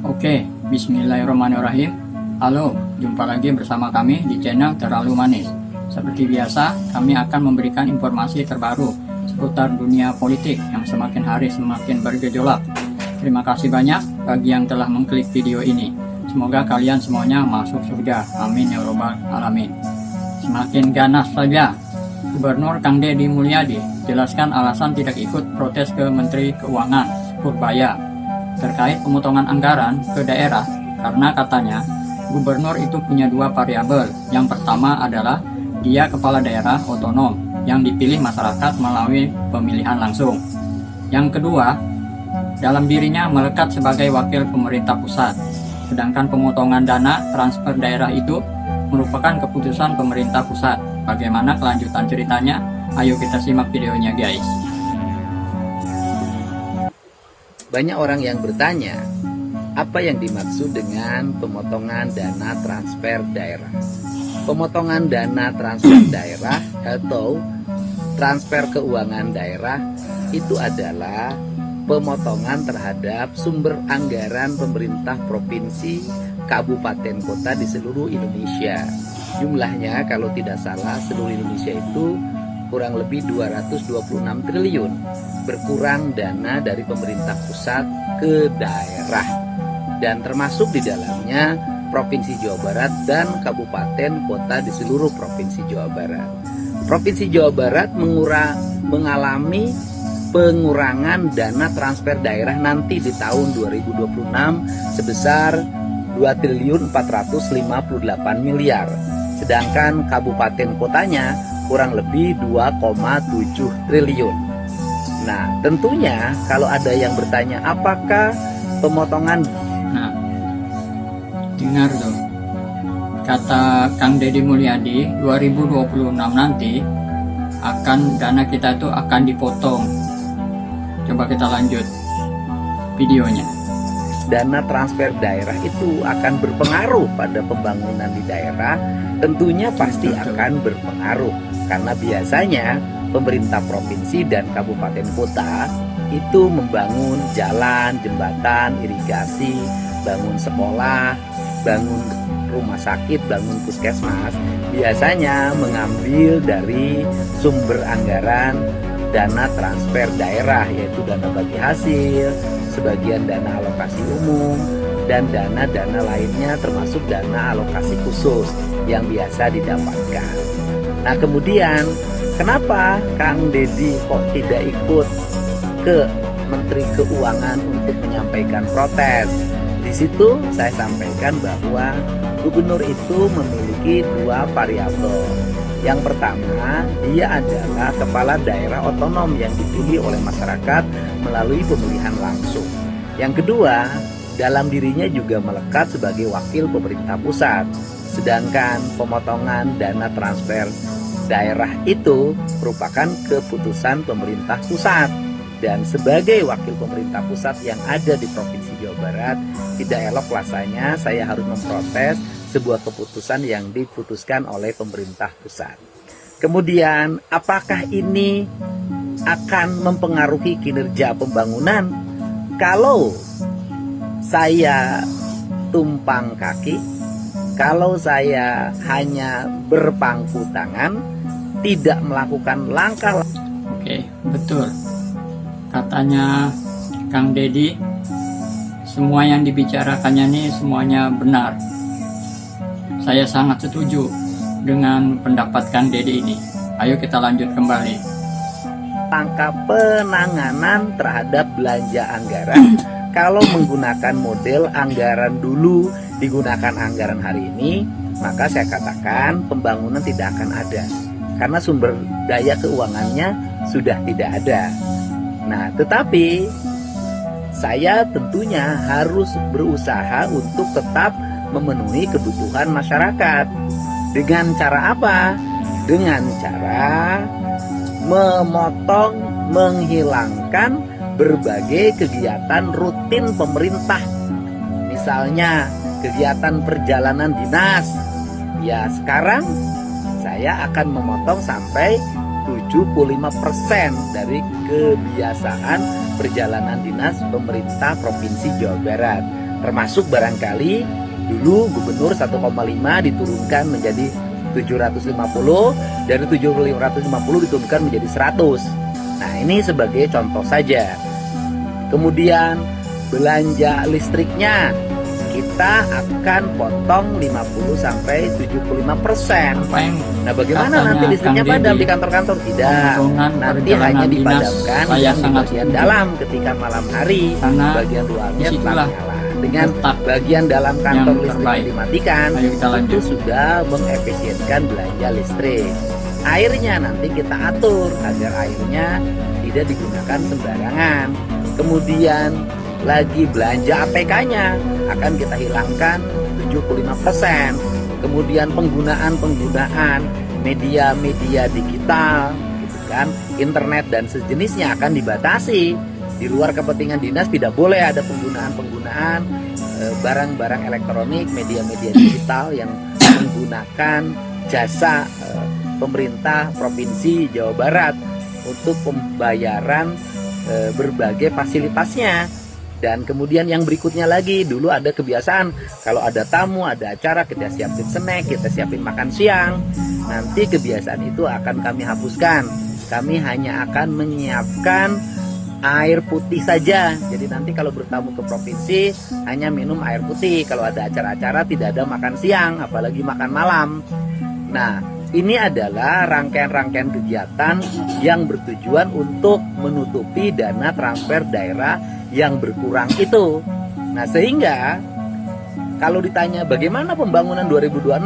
Oke, bismillahirrahmanirrahim. Halo, jumpa lagi bersama kami di channel Terlalu Manis. Seperti biasa, kami akan memberikan informasi terbaru seputar dunia politik yang semakin hari semakin bergejolak. Terima kasih banyak bagi yang telah mengklik video ini. Semoga kalian semuanya masuk surga. Amin ya robbal alamin. Semakin ganas saja. Gubernur Kang Deddy Mulyadi jelaskan alasan tidak ikut protes ke Menteri Keuangan Purbaya terkait pemotongan anggaran ke daerah karena katanya gubernur itu punya dua variabel. Yang pertama adalah dia kepala daerah otonom yang dipilih masyarakat melalui pemilihan langsung. Yang kedua, dalam dirinya melekat sebagai wakil pemerintah pusat. Sedangkan pemotongan dana transfer daerah itu merupakan keputusan pemerintah pusat. Bagaimana kelanjutan ceritanya? Ayo kita simak videonya guys. Banyak orang yang bertanya, apa yang dimaksud dengan pemotongan dana transfer daerah? Pemotongan dana transfer daerah atau transfer keuangan daerah itu adalah pemotongan terhadap sumber anggaran pemerintah provinsi, kabupaten, kota di seluruh Indonesia. Jumlahnya kalau tidak salah seluruh Indonesia itu kurang lebih 226 triliun, berkurang dana dari pemerintah pusat ke daerah, dan termasuk di dalamnya Provinsi Jawa Barat dan kabupaten kota di seluruh Provinsi Jawa Barat. Provinsi Jawa Barat mengalami pengurangan dana transfer daerah nanti di tahun 2026 sebesar 2.458 miliar, sedangkan kabupaten kotanya kurang lebih 2,7 triliun. Nah, tentunya kalau ada yang bertanya apakah pemotongan, Nah, dengar tuh, kata Kang Deddy Mulyadi 2026 nanti akan dana kita itu akan dipotong. Coba kita lanjut videonya. dana transfer daerah itu akan berpengaruh pada pembangunan di daerah, tentunya pasti akan berpengaruh karena biasanya pemerintah provinsi dan kabupaten kota itu membangun jalan, jembatan, irigasi, bangun sekolah, bangun rumah sakit, bangun puskesmas, biasanya mengambil dari sumber anggaran dana transfer daerah, yaitu dana bagi hasil, sebagian dana alokasi umum, dan dana-dana lainnya termasuk dana alokasi khusus yang biasa didapatkan. Nah, kemudian kenapa Kang Deddy kok tidak ikut ke Menteri Keuangan untuk menyampaikan protes? Di situ saya sampaikan bahwa gubernur itu memiliki dua variabel. Yang pertama, dia adalah kepala daerah otonom yang dipilih oleh masyarakat melalui pemilihan langsung. Yang kedua, dalam dirinya juga melekat sebagai wakil pemerintah pusat. Sedangkan pemotongan dana transfer daerah itu merupakan keputusan pemerintah pusat. Dan sebagai wakil pemerintah pusat yang ada di Provinsi Jawa Barat, tidak elok rasanya saya harus memprotes sebuah keputusan yang diputuskan oleh pemerintah pusat. Kemudian, apakah ini akan mempengaruhi kinerja pembangunan? Kalau saya tumpang kaki, kalau saya hanya berpangku tangan, tidak melakukan langkah. Oke, betul. Katanya Kang Deddy, semua yang dibicarakannya ini semuanya benar. Saya sangat setuju dengan pendapat Kang Deddy ini. Ayo kita lanjut kembali. Langkah penanganan terhadap belanja anggaran, kalau menggunakan model anggaran dulu digunakan anggaran hari ini, maka saya katakan pembangunan tidak akan ada. Karena sumber daya keuangannya sudah tidak ada. Nah, tetapi saya tentunya harus berusaha untuk tetap memenuhi kebutuhan masyarakat. Dengan cara apa? Dengan cara memotong, menghilangkan berbagai kegiatan rutin pemerintah. Misalnya kegiatan perjalanan dinas. Ya, sekarang saya akan memotong sampai 75% dari kebiasaan perjalanan dinas pemerintah Provinsi Jawa Barat. Termasuk barangkali dulu gubernur 1,5 diturunkan menjadi 750, dari 750 diturunkan menjadi 100. Nah, ini sebagai contoh saja. Kemudian belanja listriknya kita akan potong 50 sampai 75%. Apa yang Nah, bagaimana katanya nanti listriknya Kang padam Deddy, di kantor-kantor? Tidak. pemotongan Nanti perjalanan hanya dinas dipadamkan saya yang di sangat bagian setuju. dalam ketika malam hari, Karena bagian luarnya tetap disitulah nyala. Dengan letak bagian dalam kantor yang listrik terbaik. dimatikan, Ayo kita itu lanjut. sudah mengefisienkan belanja listrik. Airnya nanti kita atur agar airnya tidak digunakan sembarangan. Kemudian lagi belanja APK-nya akan kita hilangkan 75%. Kemudian penggunaan media-media digital, gitu kan, internet dan sejenisnya akan dibatasi. Di luar kepentingan dinas tidak boleh ada penggunaan barang-barang elektronik, media-media digital yang menggunakan jasa pemerintah Provinsi Jawa Barat untuk pembayaran berbagai fasilitasnya. Dan kemudian yang berikutnya lagi, dulu ada kebiasaan kalau ada tamu, ada acara, kita siapin snack, kita siapin makan siang. Nanti kebiasaan itu akan kami hapuskan. Kami hanya akan menyiapkan air putih saja. Jadi nanti kalau bertamu ke provinsi hanya minum air putih. Kalau ada acara-acara tidak ada makan siang, apalagi makan malam. Nah, ini adalah rangkaian-rangkaian kegiatan yang bertujuan untuk menutupi dana transfer daerah yang berkurang itu. Nah, sehingga kalau ditanya bagaimana pembangunan 2026,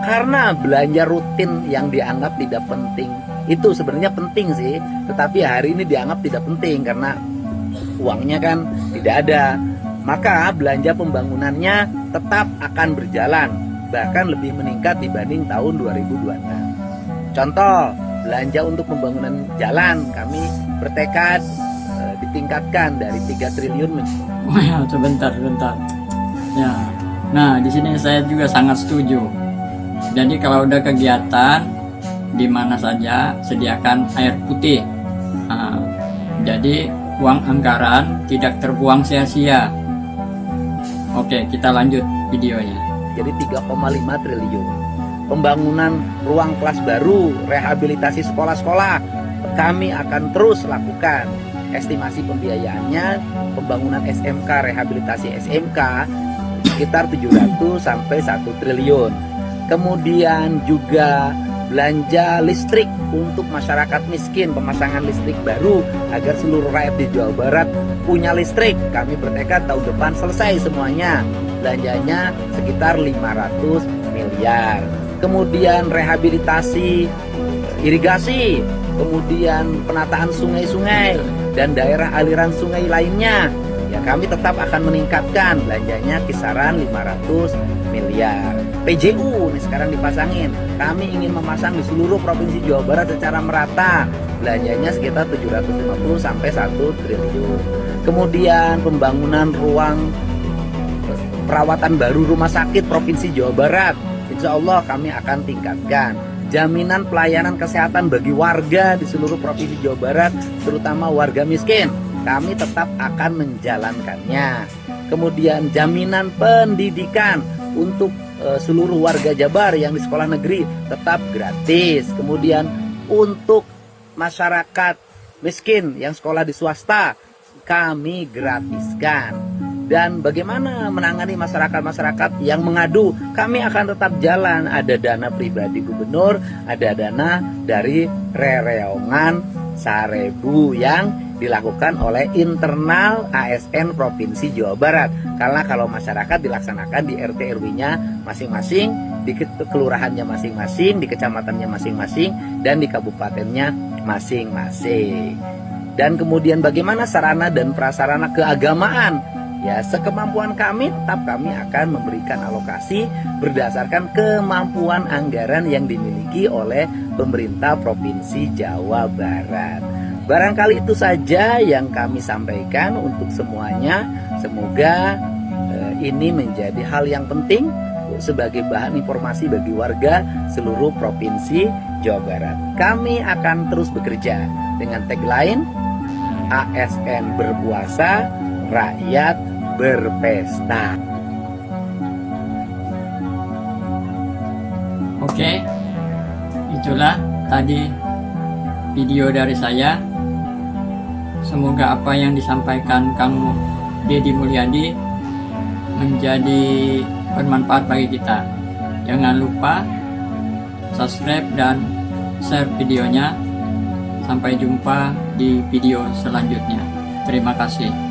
karena belanja rutin yang dianggap tidak penting itu sebenarnya penting sih, tetapi hari ini dianggap tidak penting karena uangnya kan tidak ada. Maka belanja pembangunannya tetap akan berjalan, bahkan lebih meningkat dibanding tahun 2026. Contoh, belanja untuk pembangunan jalan kami bertekad ditingkatkan dari 3 triliun. Wah, ya, sebentar. Ya. Nah, di sini saya juga sangat setuju. Jadi kalau udah kegiatan di mana saja sediakan air putih. Nah, jadi uang anggaran tidak terbuang sia-sia. Oke, kita lanjut videonya. Jadi 3,5 triliun. Pembangunan ruang kelas baru, rehabilitasi sekolah-sekolah, kami akan terus lakukan. Estimasi pembiayaannya pembangunan SMK, rehabilitasi SMK sekitar 700 sampai 1 triliun. Kemudian juga belanja listrik untuk masyarakat miskin, pemasangan listrik baru agar seluruh rakyat di Jawa Barat punya listrik. Kami bertekad tahun depan selesai semuanya. Belanjanya sekitar 500 miliar. Kemudian rehabilitasi irigasi, kemudian penataan sungai-sungai dan daerah aliran sungai lainnya. Ya, kami tetap akan meningkatkan belanjanya kisaran 500 miliar. PJU nih sekarang dipasangin. Kami ingin memasang di seluruh provinsi Jawa Barat secara merata. Belanjanya sekitar 750 sampai 1 triliun. Kemudian pembangunan ruang perawatan baru rumah sakit Provinsi Jawa Barat. Insya Allah kami akan tingkatkan. Jaminan pelayanan kesehatan bagi warga di seluruh Provinsi Jawa Barat, terutama warga miskin. Kami tetap akan menjalankannya. Kemudian jaminan pendidikan untuk seluruh warga Jabar yang di sekolah negeri tetap gratis. Kemudian untuk masyarakat miskin yang sekolah di swasta kami gratiskan. Dan bagaimana menangani masyarakat-masyarakat yang mengadu, kami akan tetap jalan. Ada dana pribadi gubernur, ada dana dari rereongan Sarebu yang dilakukan oleh internal ASN Provinsi Jawa Barat. Karena kalau masyarakat dilaksanakan di RT RW-nya masing-masing, di kelurahannya masing-masing, di kecamatannya masing-masing, dan di kabupatennya masing-masing. Dan kemudian bagaimana sarana dan prasarana keagamaan? Ya, sekemampuan kami tetap kami akan memberikan alokasi berdasarkan kemampuan anggaran yang dimiliki oleh pemerintah Provinsi Jawa Barat. Barangkali itu saja yang kami sampaikan untuk semuanya. Semoga ini menjadi hal yang penting sebagai bahan informasi bagi warga seluruh provinsi Jawa Barat. Kami akan terus bekerja dengan tagline ASN berpuasa, rakyat berpesta. Oke, itulah tadi video dari saya. Semoga apa yang disampaikan Kang Deddy Mulyadi menjadi bermanfaat bagi kita. Jangan lupa subscribe dan share videonya. Sampai jumpa di video selanjutnya. Terima kasih.